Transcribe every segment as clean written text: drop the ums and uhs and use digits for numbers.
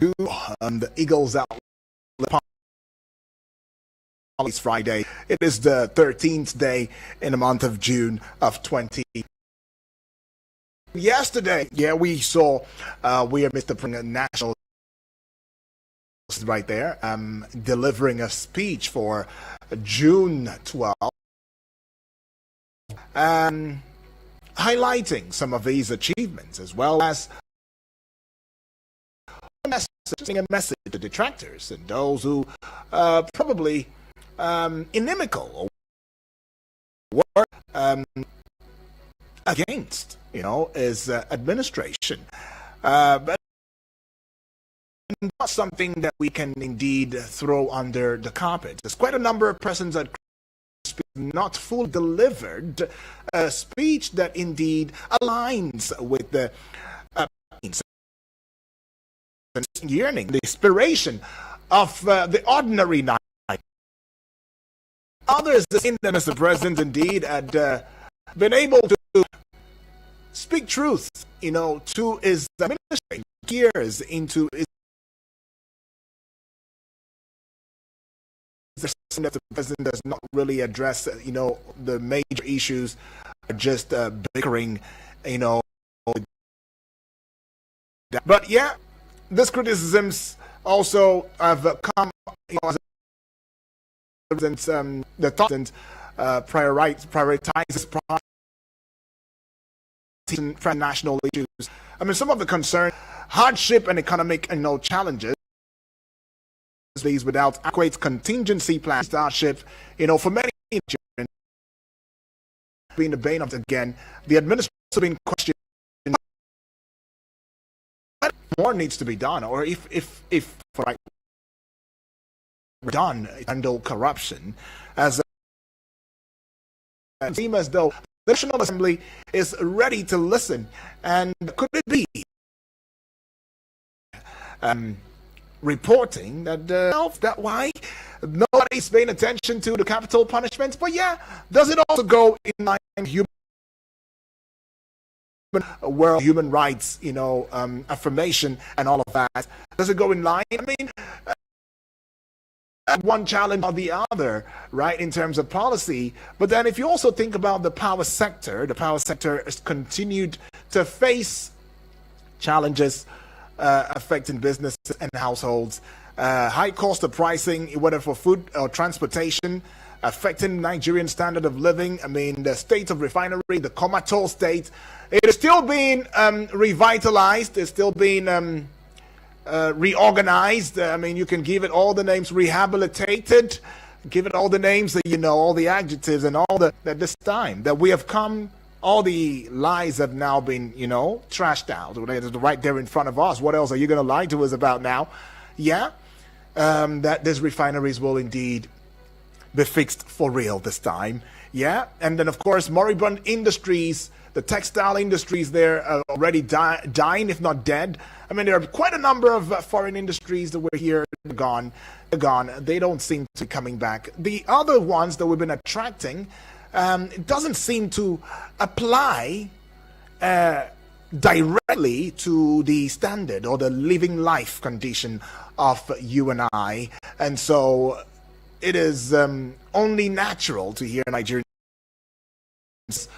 do the Eagles Outlet this Friday. It is the 13th day in the month of June of 20. Yesterday, we saw we are Mr. President National right there delivering a speech for June 12th, highlighting some of these achievements, as well as sending a message to detractors and those who probably inimical or against his administration, but not something that we can indeed throw under the carpet. There's quite a number of persons that not fully delivered a speech that indeed aligns with the yearning, the inspiration of the ordinary night. Others, in them, Mr. President, indeed had been able to speak truth, to his administration, years into his. That the president does not really address, the major issues, are just bickering, But these criticisms also have come, as the president prioritizes national issues. I mean, some of the concern, hardship and economic, challenges. These without adequate contingency plans, hardship, for many Nigerians, being the bane of again, the administration being questioned. What more needs to be done, or if right done, handle corruption, as it seems as though the National Assembly is ready to listen, and could it be? Reporting that why nobody's paying attention to the capital punishments, but does it also go in line human rights, affirmation and all of that? Does it go in line? I mean, one challenge or the other, right, in terms of policy. But then if you also think about the power sector has continued to face challenges affecting businesses and households, high cost of pricing, whether for food or transportation, affecting Nigerian standard of living. I mean, the state of refinery, the comatose state, it is still being revitalized. It's still being reorganized. I mean, you can give it all the names, rehabilitated, give it all the names that all the adjectives and all that this time that we have come. All the lies have now been, trashed out. Right there in front of us. What else are you going to lie to us about now? That these refineries will indeed be fixed for real this time. And then, of course, moribund industries, the textile industries there are already dying, if not dead. I mean, there are quite a number of foreign industries that were here, they're gone. They don't seem to be coming back. The other ones that we've been attracting, it doesn't seem to apply directly to the standard or the living life condition of you and I. And so it is only natural to hear Nigerians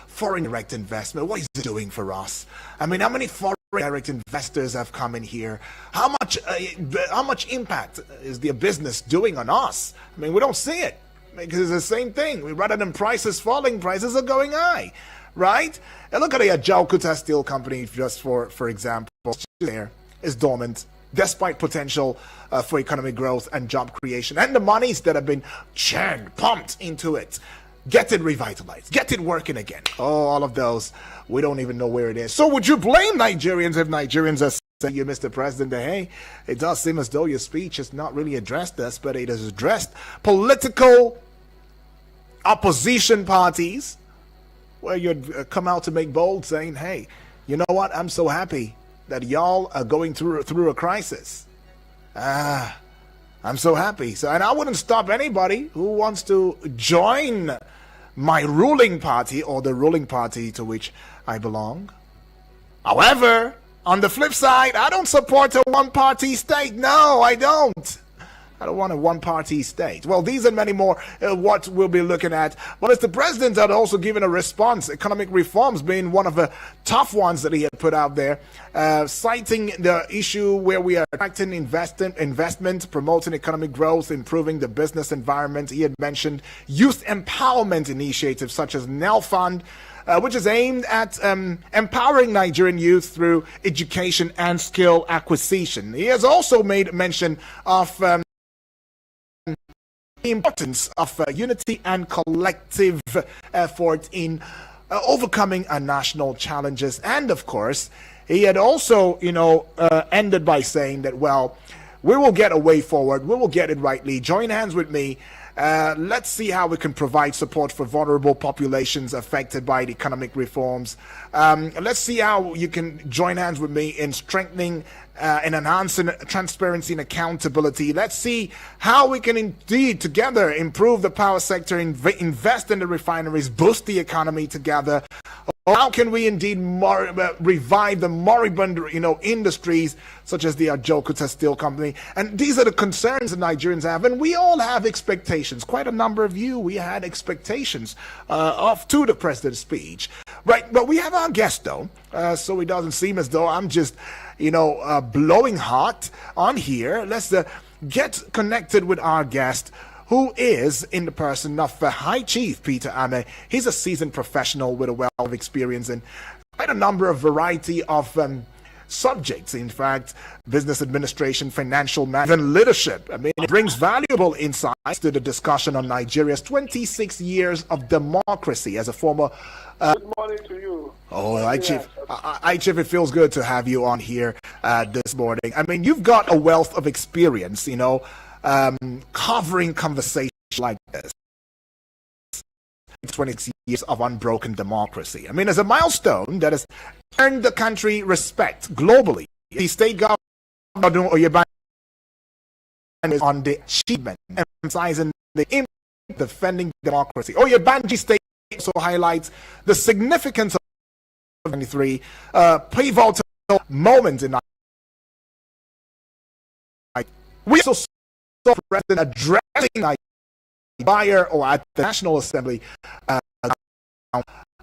foreign direct investment. What is it doing for us? I mean, how many foreign direct investors have come in here? How much impact is their business doing on us? I mean, we don't see it. Because it's the same thing. Rather than prices falling, prices are going high, right? And look at the Ajaokuta Steel Company, just for example, there is dormant, despite potential for economic growth and job creation, and the monies that have been pumped into it. Get it revitalized, get it working again. All of those, we don't even know where it is. So would you blame Nigerians if Nigerians are saying, you, Mr. President, that, hey, it does seem as though your speech has not really addressed us, but it has addressed political opposition parties, where you'd come out to make bold saying, hey, you know what, I'm so happy that y'all are going through a crisis. I'm so happy. And I wouldn't stop anybody who wants to join my ruling party or the ruling party to which I belong. However, On the flip side, I don't support a one-party state. No, I don't. I don't want a one-party state. Well, these and many more what we'll be looking at. Well, as the president had also given a response, economic reforms being one of the tough ones that he had put out there, citing the issue where we are attracting investment, promoting economic growth, improving the business environment. He had mentioned youth empowerment initiatives such as NEL Fund, which is aimed at empowering Nigerian youth through education and skill acquisition. He has also made mention of the importance of unity and collective effort in overcoming our national challenges. And of course, he had also, ended by saying that, well, we will get a way forward. We will get it rightly. Join hands with me. Let's see how we can provide support for vulnerable populations affected by the economic reforms. Let's see how you can join hands with me in strengthening and enhancing transparency and accountability. Let's see how we can indeed together improve the power sector, invest in the refineries, boost the economy together. How can we indeed revive the moribund, industries such as the Ajokuta Steel Company? And these are the concerns that Nigerians have, and we all have expectations. Quite a number of you, we had expectations to the president's speech, right? But we have our guest though, so it doesn't seem as though I'm just, blowing hot on here. Let's get connected with our guest, who is in the person of High Chief Peter Ame. He's a seasoned professional with a wealth of experience in quite a number of variety of subjects. In fact, business administration, financial management, and leadership. I mean, it brings valuable insights to the discussion on Nigeria's 26 years of democracy. As a former good morning to you. Oh, High Chief. High Chief, it feels good to have you on here this morning. I mean, you've got a wealth of experience, covering conversations like this. 26 years of unbroken democracy. I mean, as a milestone that has earned the country respect globally. The state government Oyebami is on the achievement, emphasizing the impact of defending democracy. Oyebanji State also highlights the significance of 23 pivotal moments in our life. We also saw the president addressing Nigeria or at the National Assembly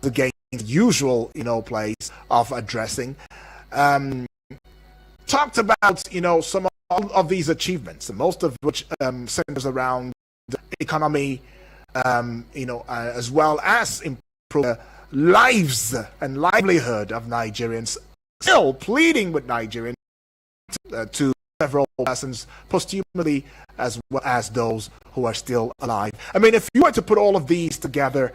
against the usual, place of addressing. Talked about, some of these achievements, most of which centers around the economy, as well as improve the lives and livelihood of Nigerians, still pleading with Nigerians to several persons posthumously, as well as those who are still alive. I mean, if you were to put all of these together,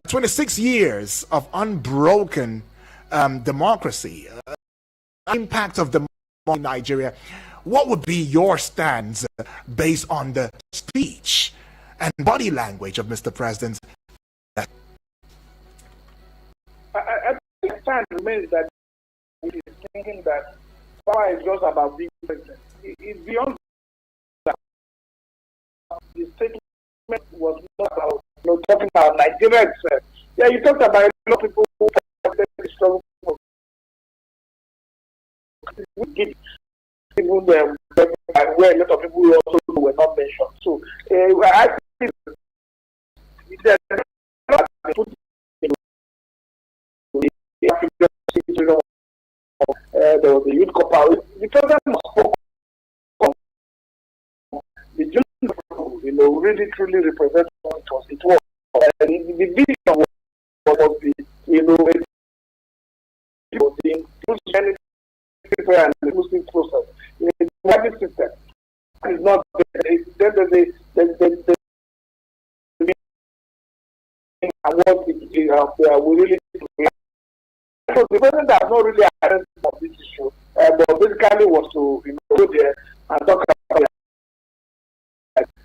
26 years of unbroken democracy, impact of democracy in Nigeria, what would be your stance based on the speech and body language of Mr. President? I think the stand remains that he is thinking that power is just about being president. It's beyond that. The statement was not about talking about Nigeria itself. Yeah, you talked about a lot of people who struggle for even where a lot of people also were not mentioned. So I think there was a youth couple. The president spoke on the youth, really truly represent what it was. The vision was the inclusion and the Muslim process. The democratic system is not we really. So the president has not really addressed this issue, but basically was to go there and talk about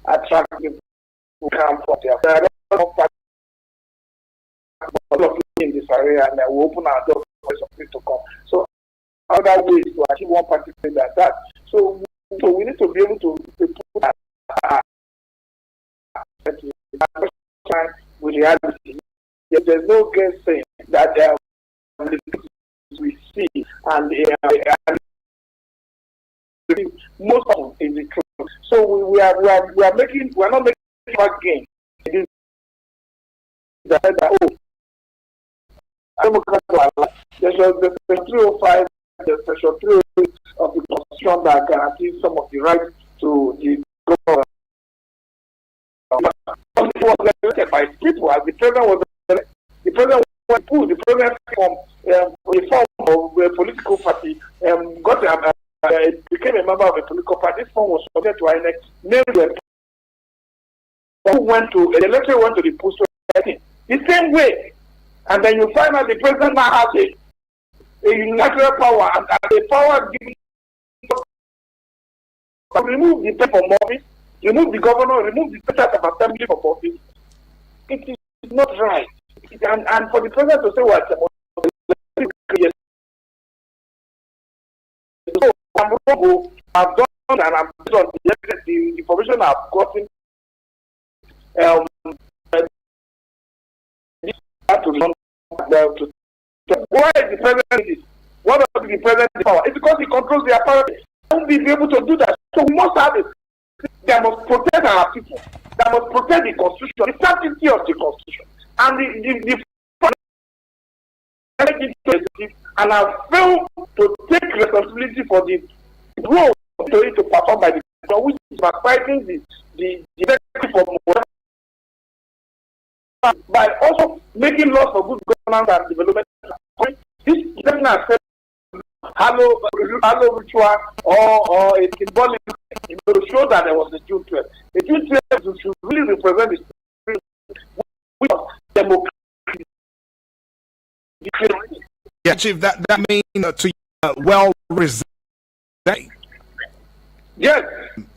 attract people who come from there. There are a lot of in this area, and we open our doors for some people to come. So other ways to achieve one particular that. So we need to be able to put that with reality. There's no guessing that we see and most of it is the truth. So we are not making a gain. It is that there's a 305, the section 308 of the Constitution that guarantees some of the rights to the government. It was elected by people as the president was elected. The president was pulled. The president from a form of a political party became a member of a political party. This form was subject to INEC. The electorate went to the post the same way. And then you find out the president now has a unilateral power and the power given to remove the people from office, remove the governor, remove the Secretary of Assembly from office. It is not right. And for the president to say what so I've done and I'm on the information I've gotten why is the president this? What does the president power? It's because he controls the apparatus. He won't be able to do that. So we must have it. They must protect our people. They must protect the constitution, the sanctity of the constitution. And and I failed to take responsibility for the role to perform by the government, which is fighting the executive by also making laws for good governance and development. This doesn't accept hello ritual or a symbolic to show that there was a June 12th. The June 12th should really represent the spirit of democracy. Yeah, Chief, that means to well reserved. Yes.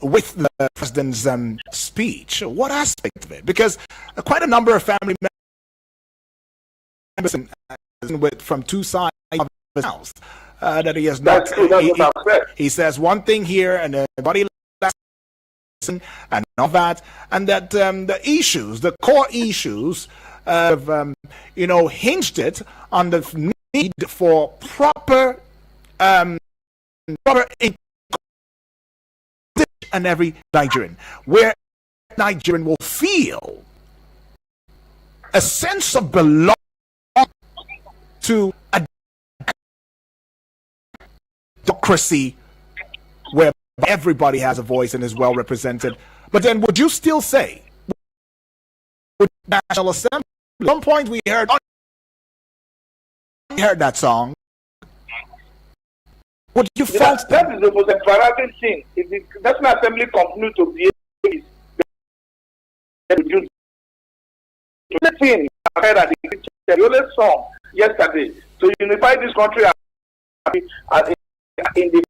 With the president's speech, what aspect of it? Because quite a number of family members from two sides of his house that he has not. He says one thing here, and everybody listen, and all that, and that the issues, the core issues, have hinged it on the need for proper and every Nigerian, where Nigerian will feel a sense of belonging to a democracy where everybody has a voice and is well represented. But then would you still say, with National Assembly, at some point we heard that song, would you fault that is the most embarrassing thing. If the National Assembly continues to be the thing I heard at the only song yesterday to unify this country in the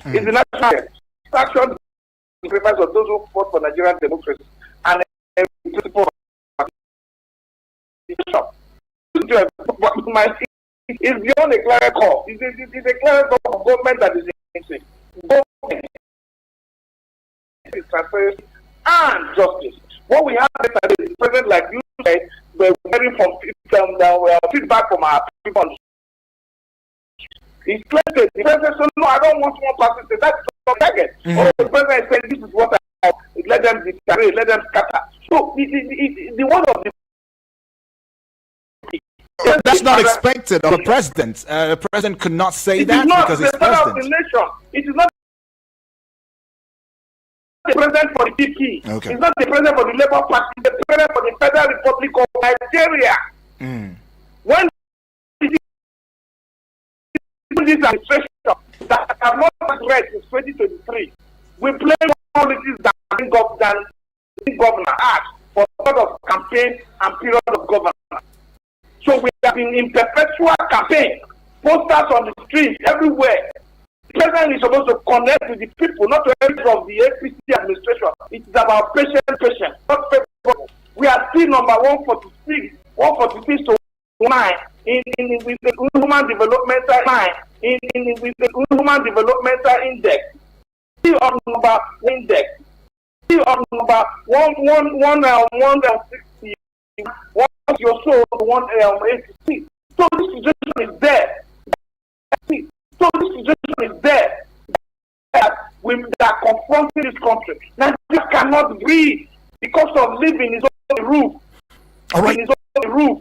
is the national action sacrifice of those who fought for Nigerian democracy and principle it's beyond a clerical. It's a clerical government that is in government is transparency and justice. What we have yesterday is present, like you said, we're hearing from feedback from our people. He's claimed the president said, no, I don't want one person to say that's the target. Or the president said, this is what I want. Let them disagree, let them scatter. So the word of the that's not expected of a president. The president could not say that because he's president. Of the nation. It is not the president for the PP. Okay. It's not the president for the Labour Party. It's the president for the Federal Republic of Nigeria. When this administration that have not read since 2023, we play policies that governor act for a lot of campaign and period of governance. So we have been in perpetual campaign, posters on the streets everywhere. The president is supposed to connect with the people, not to every of the APC administration. It is about patient, not people. We are still number 146 to 9 with the Human Developmental 9 with the Human Developmental Index. Still on number index. Still on number 160. Your soul 186. So this situation is there. sponsoring this country. Nigeria cannot breathe. The cost of living is on the roof. All right. It's on the roof.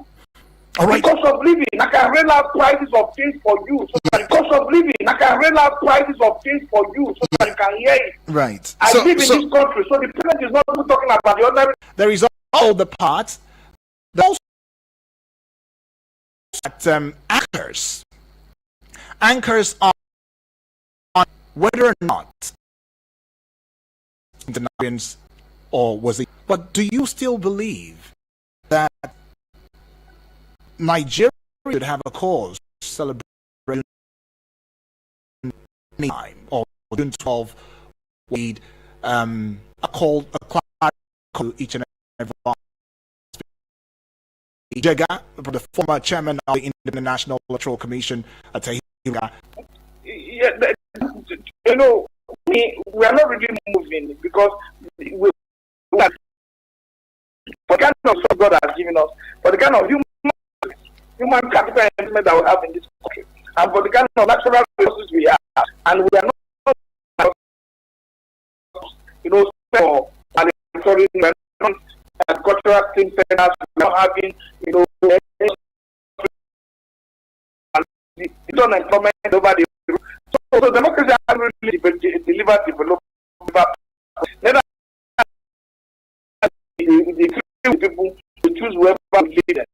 All right. The cost of living, I can rail out prices of things for you. So the cost of living, I can rail out prices of things for you so that you can hear it. Right. I live in this country, so the president is not talking about the ordinary. There is all the part that anchors on whether or not Nigerians, or was it? But do you still believe that Nigeria should have a cause celebrating time, or June 12 we a call to each and every one? Jega, the former chairman of the International Electoral Commission, yeah, you know, we are not really moving because we for the kind of stuff God has given us, for the kind of human capital investment that we have in this country, and for the kind of natural resources we have, and we are not, you know, for agricultural team centers, we are not having, you know, the unemployment over the so democracy has really delivered development. The people to choose whoever we lead them.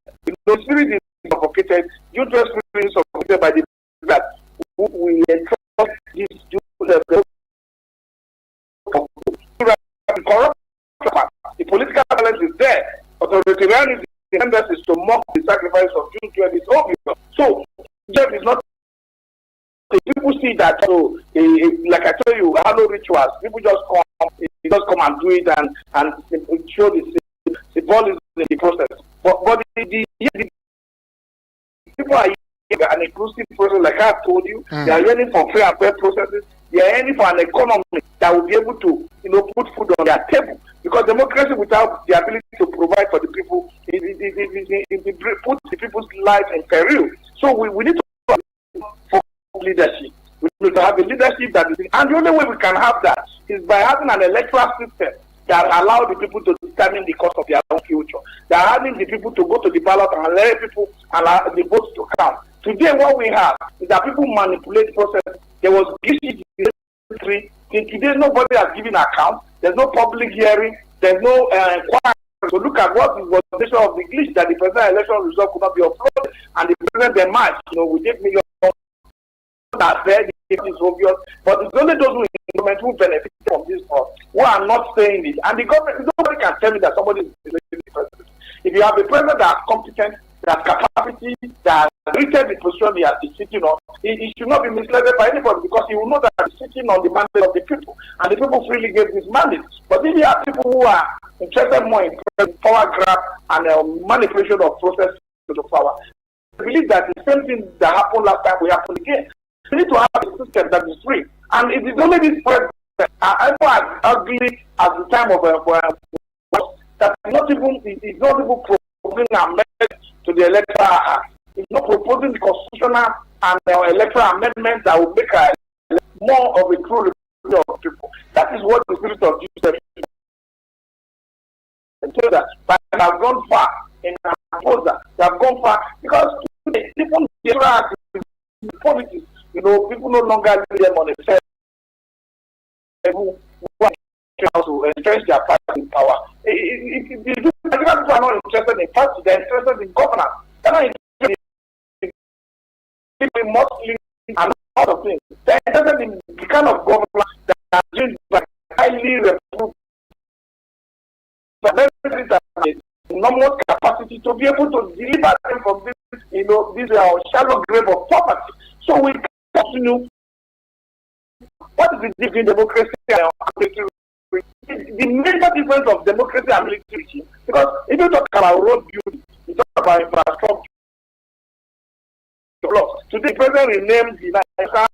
The spirit is suffocated. You just spirit is suffocated by the that we entrust this to the corrupt. The political balance is there. Authoritarianism is to mock the sacrifice of June 20. It's obvious. So Jeff is not. People see that, so like I tell you, hello rituals. People just come and do it and show the ball is in the process. But the people are here an inclusive process, like I told you. They are yearning for fair and fair processes. They are yearning for an economy that will be able to, you know, put food on their table. Because democracy without the ability to provide for the people, it puts the people's lives in peril. So we need to for leadership. We need to have a leadership that is, and the only way we can have that is by having an electoral system that allows the people to determine the course of their own future. That having the people to go to the ballot and let people allow the votes to count. Today, what we have is that people manipulate the process. There was glitches in the history. Today, nobody has given account. There's no public hearing. There's no inquiry. So look at what was the nature of the glitch that the presidential election result could not be uploaded, and the president then marched, you know, with 8 million. That there is obvious, but it's only those who implement who benefit from this who are not saying it. And the government, nobody can tell me that somebody is elected the president. If you have a president that is competent, that has capacity, that has reached the position he has been sitting on, he should not be misled by anybody, because he will know that he's sitting on the mandate of the people, and the people freely gave this mandate. But if you have people who are interested more in power grab and manipulation of process to the power, I believe that the same thing that happened last time will happen again. We need to have a system that is free, and it is only this president, as ugly as the time of that is not even proposing amendment to the electoral act. It's not proposing the constitutional and electoral amendments that will make more of a true representation of people. That is what the spirit of Jesus is. And so that they have gone far in our proposal. They have gone far because people in politics. You know, people no longer leave them on a fair level who are trying to entrench their party in power. People are not interested in party, they're interested in governance. They're not interested in mostly and all of things. They're interested in the kind of governance that is by highly reputable, enormous capacity to be able to deliver them from this, you know, this shallow grave of poverty. So we continue. What is the difference in democracy and military? The major difference of democracy and military, because if you talk about road building, you talk about infrastructure. Today, the president renamed the national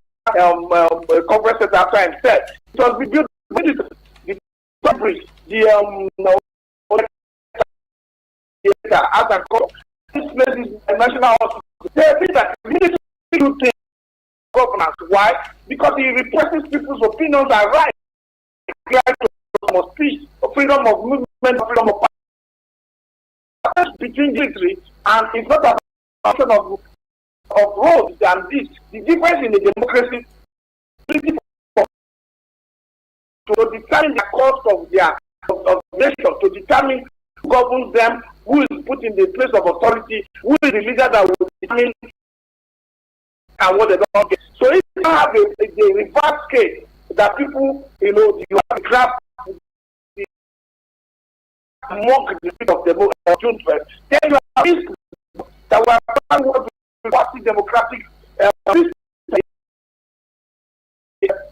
conference center after himself. It was built the bridge, art and culture. This place is a national hospital. There are things that military do things. Governance. Why? Because he represents people's opinions and rights. freedom of speech, freedom of movement, freedom of between military and it's not a question of roads and this. The difference in the democracy to determine the cost of their of nation, to determine who governs them, who is put in the place of authority, who is the leader that will determine and what they don't get. So if you have a reverse case that people, you have to grab mock the speed of the June 12th, then you have this that we are what party democratic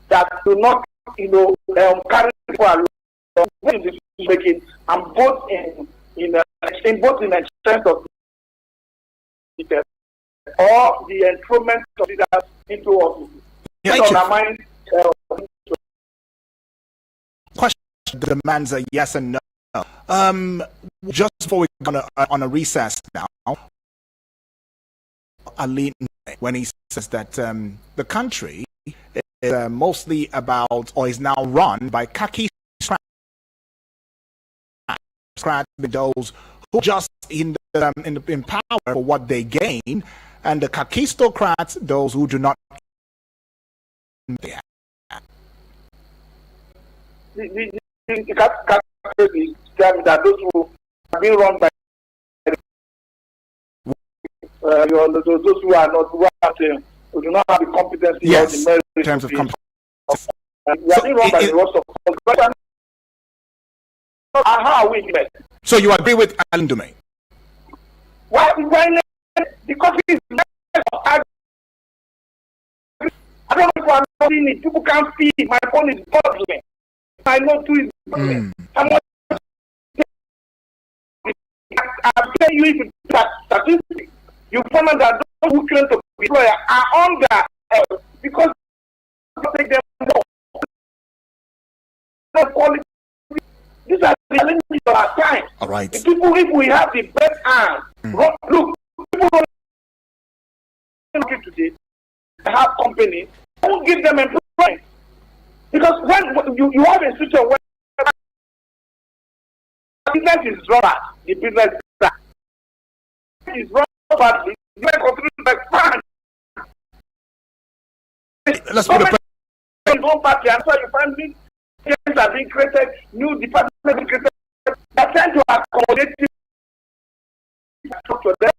that do not, carry people along in this making and both in the strength of the or the enthronement of leaders into office. Question demands a yes and no. Just before we go on a recess now, Ali, when he says that the country is mostly about or is now run by khaki scratch those who just in power for what they gain, and the khakistocrats, those who do not. That those who have been run by those who are not who do not have the competence yes, or the merit in terms of competence. We are being run by the rest of how are we met? So you agree with Alan Dume? Why because it's I don't know if I'm not in it. People can't see it. My phone is buzzing. I know too is buzzing. I'm telling you, if it's statistics, you find out that those who claim to be employer are under because they take them more. These are the challenges of our time. All right. The people, if we have the best hands, look, people don't today have companies, don't give them employment. Because when you have a situation where business is run bad, the business is run badly, the continue to expand. Let's put a one party, and so you find me. Are being created, new departments are being created. They're trying to accommodate structure. Their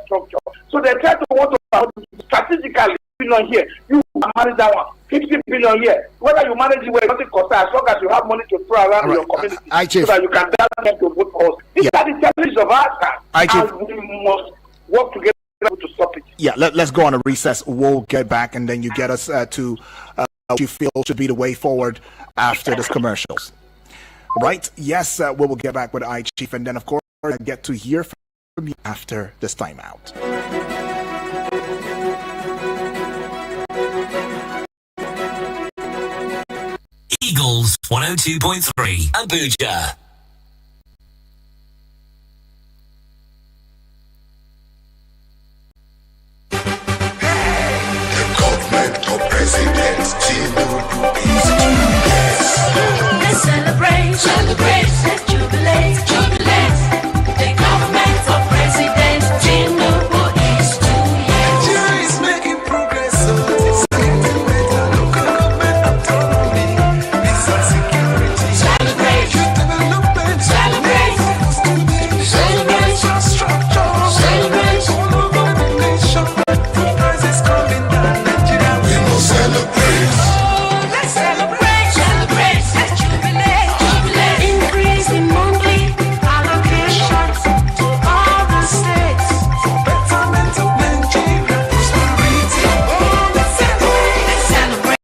structure. So they try to want to strategically billion here. You manage that one. 50 billion here. Whether you manage it well, nothing costs as long as you have money to throw around your community so that you can direct them to vote for us. These are the challenges of our time. And we must work together to stop it. Yeah, let's go on a recess. We'll get back and then you get us to what you feel should be the way forward after this commercials. Right? Yes, we will get back with iChief and then of course get to hear from you after this timeout. Eagles 102.3 Abuja. Let's celebrate, let's jubilate, the government of President Tinubu is 2 years. Nigeria is making progress, so it's connected with the local government autonomy, peace and security. Celebrate, Youth development, celebrate, infrastructure, all over the nation. Progress is coming down Nigeria. We must celebrate. let's celebrate, let's jubilate, increase in monthly allocations to all the states. For betterment of Nigeria, prosperity. Oh, let's celebrate.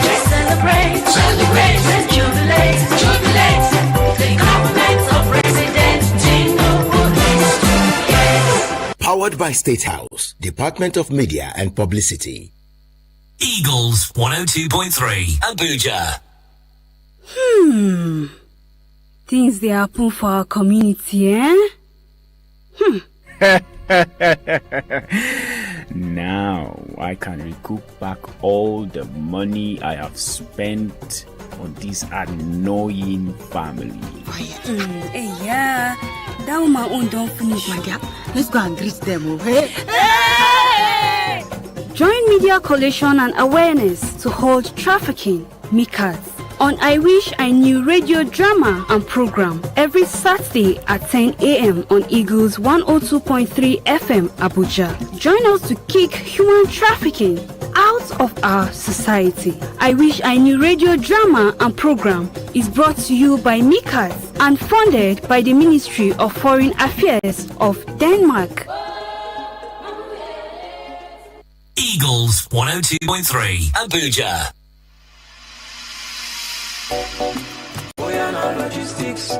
Let's celebrate, let's jubilate, the government of President Tinubu is 2 years. Powered by State House, Department of Media and Publicity. Eagles 102.3 Abuja. Things they happen for our community, Now, I can recoup back all the money I have spent on this annoying family. Hey, yeah. That woman own don't finish. My dear, let's go and greet them. Okay? Hey! Join Media Coalition and Awareness to halt trafficking, MICAT, on I Wish I Knew radio drama and program every Saturday at 10 a.m. on Eagles 102.3 FM Abuja. Join us to kick human trafficking out of our society. I Wish I Knew radio drama and program is brought to you by MICAT and funded by the Ministry of Foreign Affairs of Denmark. Eagles 102.3 Abuja. Oyana Logistics.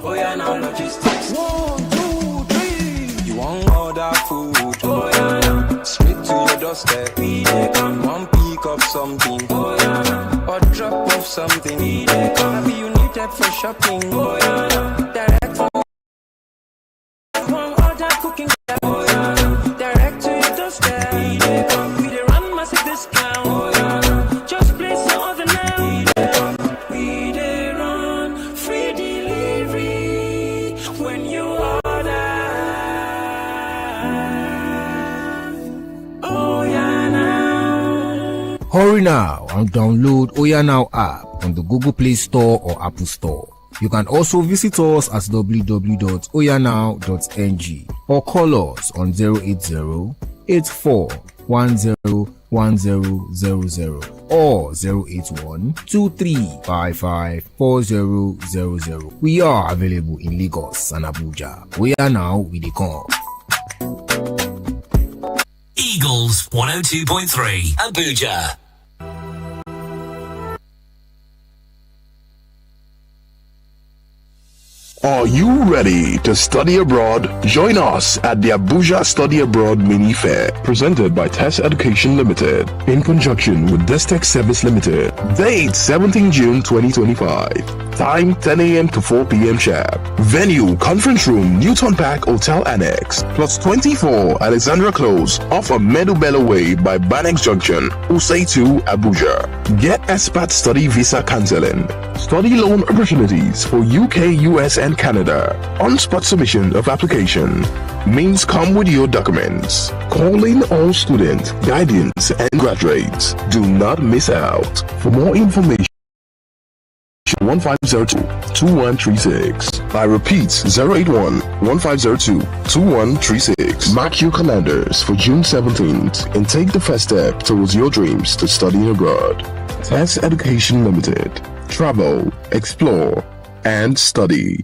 Oyana Logistics. 1, 2, 3. You want order food? Oyana. Straight to your doorstep. We dey come. One pick up something. Oyana. Or drop off something. We dey come. Maybe you need that for shopping. Oyana. Direct from one order cooking. Oyana. Direct to your doorstep. We dey come. We dey run massive discount. Oyana. Just place your order now. We dey run free delivery when you order. Oh yeah now. Hurry now and download Oya Now app on the Google Play Store or Apple Store. You can also visit us at www.oyanow.ng or call us on 080-8410-1000 or 081-2355-4000. We are available in Lagos and Abuja. Oya Now with the come. Eagles 102.3 Abuja. Are you ready to study abroad? Join us at the Abuja Study Abroad Mini Fair, presented by TES Education Limited, in conjunction with Destech Service Limited. Date 17 June 2025. Time 10 a.m. to 4 p.m. sharp. Venue, Conference Room, Newton Park Hotel Annex, plus 24 Alexandra Close, off of Medubella Way by Banex Junction, Usaitu, Abuja. Get expert study visa counseling, study loan opportunities for UK, US, and Canada. On-spot submission of application. Means come with your documents. Calling all students, guardians, and graduates. Do not miss out. For more information, 1502-2136. I repeat, 081-1502-2136. Mark your calendars for June 17th and take the first step towards your dreams to study abroad. TES Education Limited. Travel, explore, and study.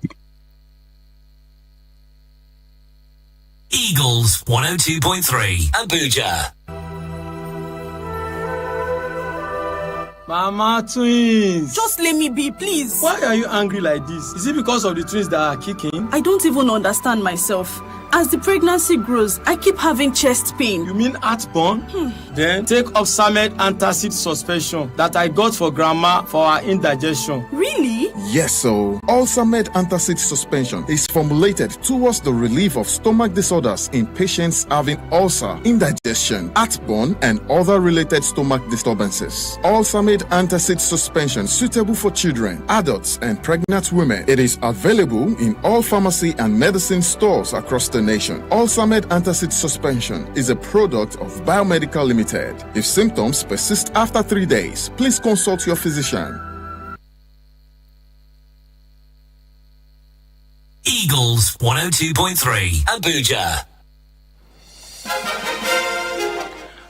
Eagles 102.3 Abuja. Mama twins. Just let me be, please. Why are you angry like this? Is it because of the twins that are kicking? I don't even understand myself. As the pregnancy grows, I keep having chest pain. You mean heartburn? Then take Opsamed antacid suspension that I got for grandma for her indigestion. Really? Yes, so Opsamed antacid suspension is formulated towards the relief of stomach disorders in patients having ulcer, indigestion, heartburn, and other related stomach disturbances. Opsamed antacid suspension suitable for children, adults, and pregnant women. It is available in all pharmacy and medicine stores across the nation. Opsamed antacid suspension is a product of Biomedical Limited. If symptoms persist after 3 days, please consult your physician. Eagles 102.3 Abuja.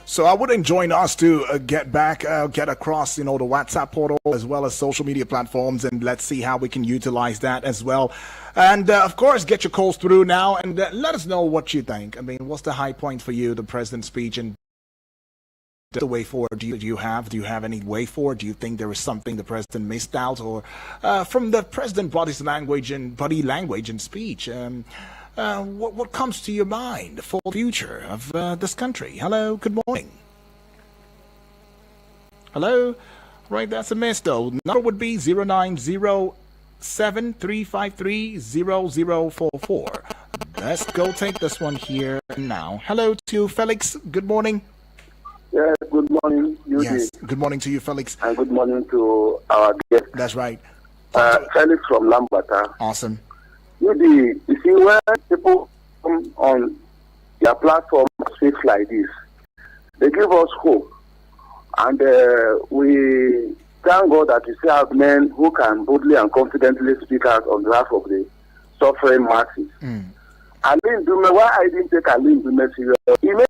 So I would join us to get across, the WhatsApp portal as well as social media platforms, and let's see how we can utilize that as well. And of course, get your calls through now and let us know what you think. I mean, what's the high point for you, the president's speech, and the way forward? Do you have any way forward? Do you think there is something the president missed out, or from the president body language and speech? What comes to your mind for the future of this country? Hello, good morning. Hello, right, that's a miss though. Number would be 0907-353-0044. Let's go take this one here now. Hello to Felix, good morning. Yes. Good morning to you, Felix. And good morning to our guest. That's right. Felix from Lambata. Awesome. You see, when people come on their platform speak like this, they give us hope. And we thank God that we still have men who can boldly and confidently speak out on behalf of the suffering masses. Alin Dume, why I didn't take Alin Dume serious? He made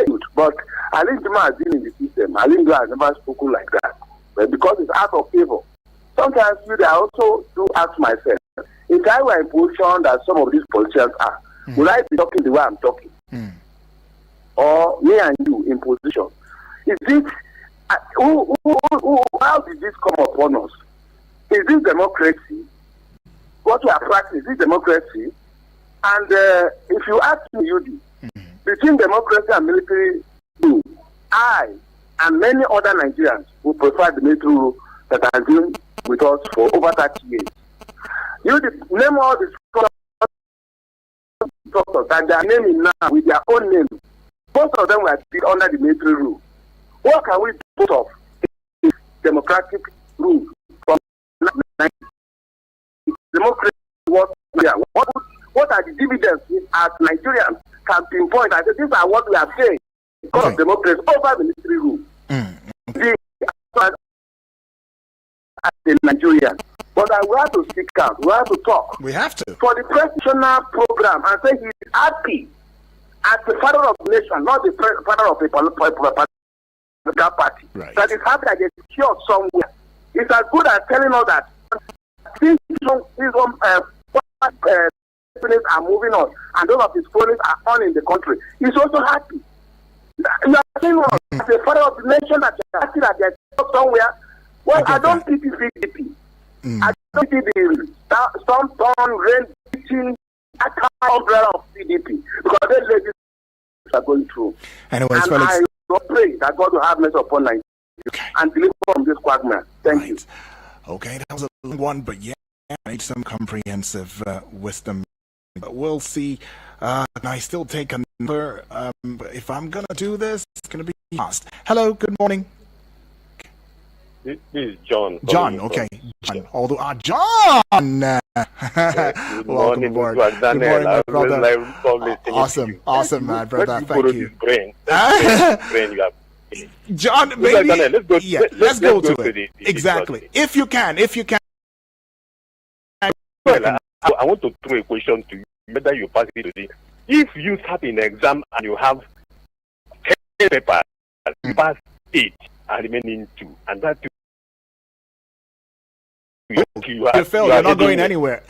it, but Alin Dume has been in the system. Alin Dume has never spoken like that. But because it's out of favor. Sometimes I also do ask myself, if I were in position that some of these politicians are, would I be talking the way I'm talking? Or me and you in position? Is it, how did this come upon us? Is this democracy? What we are practicing, is this democracy? And if you ask me, Yudi, between democracy and military rule, I and many other Nigerians who prefer the military rule that has been with us for over 30 years. Yudi, name all the structures that they are naming now with their own name. Most of them were still under the military rule. What can we put of this democratic rule from democracy? What are the dividends we as Nigerians can pinpoint? I say these are what we are saying because of democracy over military rule. As a Nigerian. But we have to speak out, we have to talk. We have to. For the presidential program, and say he is happy as the father of the nation, not the father of a political party. Right. That is happy that they secured somewhere. It's as good as telling us that these companies are moving on and those of his cronies are on in the country. He's also happy. You are saying as the father of the nation that they are happy that they are secured somewhere. Well, I don't pity PDP. I don't pity the storm, rain, beating, umbrella of PDP because they ladies are going through. Anyways, and Felix, I pray that God will have mercy upon Nigeria and deliver from this quagmire. Thank you. Okay, that was a long one, but yeah, I need some comprehensive wisdom. But we'll see. Can I still take a number? If I'm going to do this, it's going to be fast. Hello, good morning. This is John. John, okay. John. Although, John! Yes, welcome aboard. Good morning, my brother. Awesome, my brother. Thank you. John, maybe. Let's go to it. Exactly. If you can. Well, I want to throw a question to you, whether you pass it today. If you start in exam and you have 10 papers, you pass 8 and remaining 2, and that you fail, you're not going anywhere.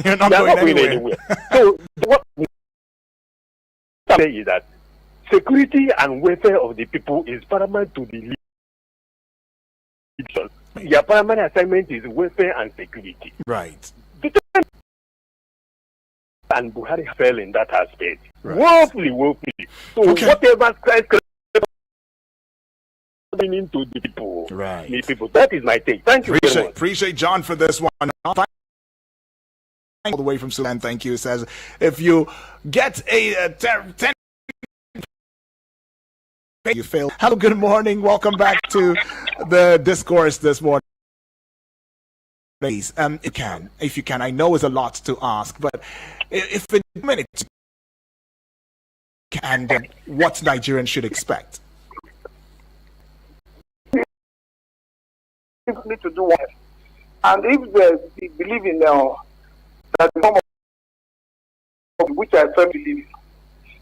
You're not going anywhere. So what I say is that security and welfare of the people is paramount to the leadership. Their primary assignment is welfare and security. Right. And Buhari fell in that aspect. Right. Woefully. So whatever into the people. Right. The people. That is my take. Thank you very much. Appreciate John for this one. All the way from Sudan, thank you. It says, if you get a 10, you fail. Hello, good morning. Welcome back to the discourse this morning. Please, if you can. I know it's a lot to ask, but if in a minute, and what Nigerians should expect. Need to do one, and if they believe in that form of which I firmly believe in,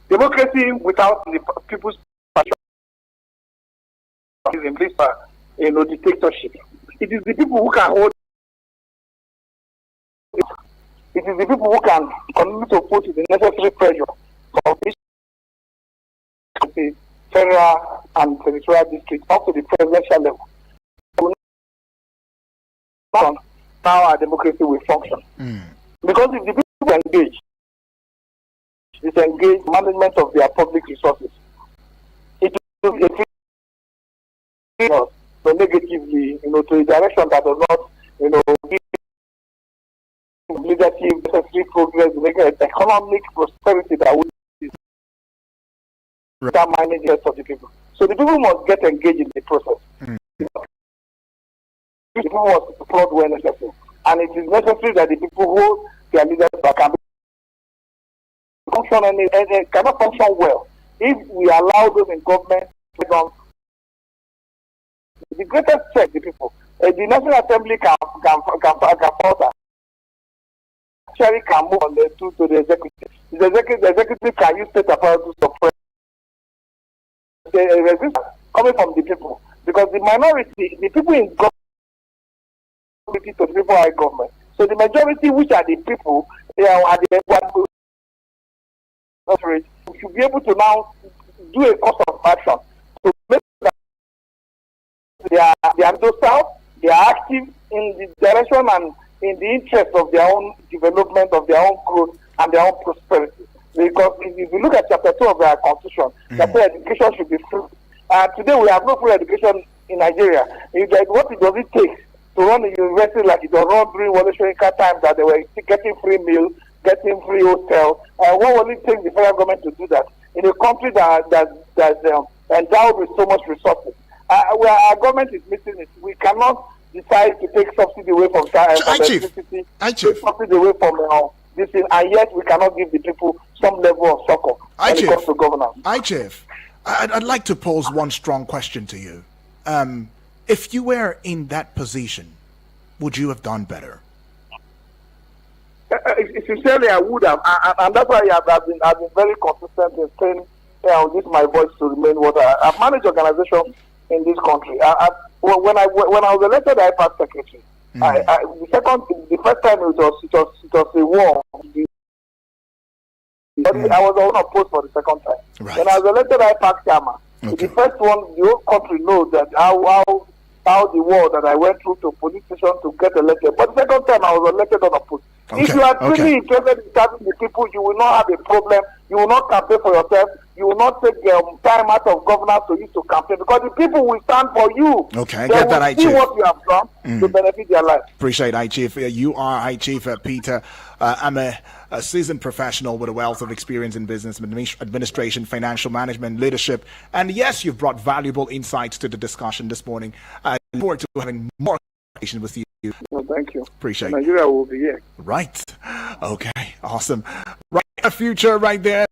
democracy without the people's passion is in place for dictatorship. It is the people who can hold. It is the people who can continue to put the necessary pressure for the federal and territorial district up to the presidential level. Now our democracy will function. Because if the people engage, disengage management of their public resources, it will affect us so negatively, to a direction that does not, give leadership, necessary progress, economic prosperity that will manage the rest of the people. So the people must get engaged in the process. The people must support where necessary. And it is necessary that the people hold their leaders back and function and cannot function well if we allow those in government to become the greatest threat the people. The National Assembly can falter. Actually can move on to the executive. The executive can use state apparatus to suppress the resistance coming from the people, because the minority, the people in government, to the people are government. So the majority, which are the people, are the we should be able to now do a course of action to make sure that they are docile, they are active in the direction and in the interest of their own development, of their own growth and their own prosperity. Because if you look at chapter 2 of our constitution, that education should be free. Today we have no free education in Nigeria. What does it take to run a university like it was run during Wole Soyinka time, that they were getting free meal, getting free hotel? What will it take the federal government to do that in a country that's endowed with so much resources? Where our government is missing it. We cannot decide to take subsidy away from electricity, take subsidy away from this thing, and yet we cannot give the people some level of succor when it comes to governance. Chief, I'd like to pose one strong question to you. If you were in that position, would you have done better? Sincerely, I would have, and that's why I've been very consistent in saying, this is my voice to remain what I've managed organizations in this country. When I was elected IPAC secretary, the first time it was a war. I was the one opposed for the second time. Right. When I was elected IPAC chairman, the first one, the whole country knows that how the war that I went through to police station to get elected. But the second time I was elected unopposed. If you are truly interested in serving the people, you will not have a problem. You will not campaign for yourself. You will not take time out of governance to use to campaign, because the people will stand for you. Okay, I they get that, will see Chief. what you have done to benefit their life. Appreciate it, Chief. You are Chief Peter. I'm a seasoned professional with a wealth of experience in business administration, financial management, leadership, and yes, you've brought valuable insights to the discussion this morning. I look forward to having more conversation with you. Well, thank you. Appreciate it. Nigeria will be here. Right. Okay. Awesome. Right. A future right there.